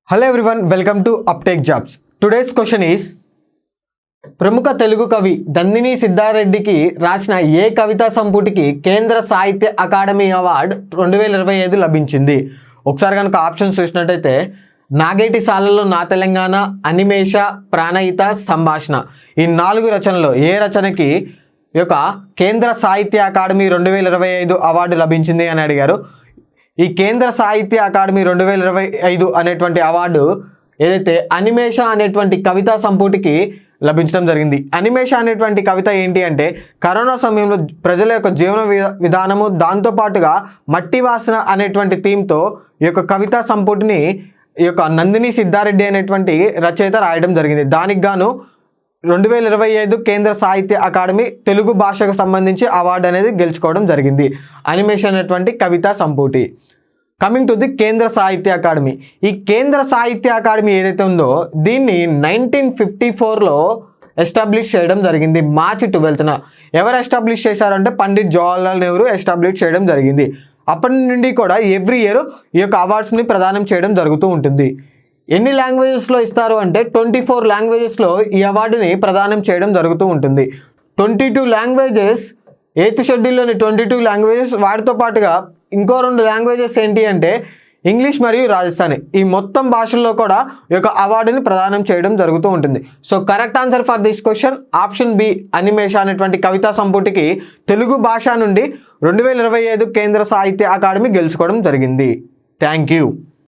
Hello everyone, welcome to Uptake Jobs. Today's question is ప్రముఖ తెలుగు కవి దందిని సిద్ధారెడ్డికి రాసిన ఏ కవితా సంపుటికి కేంద్ర సాహిత్య అకాడమీ అవార్డు 2025 లభించింది. ఒకసారి కనుక ఆప్షన్స్ చూసినట్టయితే నాగేటి సాలలో నా తెలంగాణ, అనిమేష, ప్రాణహిత, సంభాషణ ఈ 4 రచనల్లో ఏ రచనకి ఈ యొక్క కేంద్ర సాహిత్య అకాడమీ 2025 అవార్డు లభించింది అని అడిగారు. ఈ కేంద్ర సాహిత్య అకాడమీ 2025 అనేటువంటి అవార్డు ఏదైతే అనిమేష అనేటువంటి కవితా సంపుటికి లభించడం జరిగింది. అనిమేష అనేటువంటి కవిత ఏంటి అంటే కరోనా సమయంలో ప్రజల యొక్క జీవన విధానము దాంతోపాటుగా మట్టి వాసన అనేటువంటి థీమ్తో ఈ యొక్క కవితా సంపుటిని ఈ యొక్క నందిని సిద్ధారెడ్డి అనేటువంటి రచయిత రాయడం జరిగింది. దానికి గాను 2025 కేంద్ర సాహిత్య అకాడమీ తెలుగు భాషకు సంబంధించి అవార్డు అనేది గెలుచుకోవడం జరిగింది. అనిమేషన్ అనేటువంటి కవితా సంపుటి. కమింగ్ టు ది కేంద్ర సాహిత్య అకాడమీ. ఈ కేంద్ర సాహిత్య అకాడమీ ఏదైతే ఉందో దీన్ని 1954లో ఎస్టాబ్లిష్ చేయడం జరిగింది. మార్చి 12న ఎవరు ఎస్టాబ్లిష్ చేశారంటే పండిత్ జవహర్లాల్ నెహ్రూ ఎస్టాబ్లిష్ చేయడం జరిగింది. అప్పటి నుండి కూడా ఎవ్రీ ఇయర్ ఈ యొక్క అవార్డ్స్ని ప్రదానం చేయడం జరుగుతూ ఉంటుంది. ఎన్ని లాంగ్వేజెస్లో ఇస్తారు అంటే 24 లాంగ్వేజెస్లో ఈ అవార్డుని ప్రదానం చేయడం జరుగుతూ ఉంటుంది. 22 లాంగ్వేజెస్ 8th షెడ్యూల్లోని 22 లాంగ్వేజెస్ వాటితో పాటుగా ఇంకో 2 లాంగ్వేజెస్ ఏంటి అంటే ఇంగ్లీష్ మరియు రాజస్థానీ ఈ మొత్తం భాషల్లో కూడా ఈ యొక్క అవార్డుని ప్రదానం చేయడం జరుగుతూ ఉంటుంది. So correct answer for this question option B అనిమేష అనేటువంటి కవితా సంపుటికి తెలుగు భాష నుండి 2025 కేంద్ర సాహిత్య అకాడమీ గెలుచుకోవడం జరిగింది. Thank you.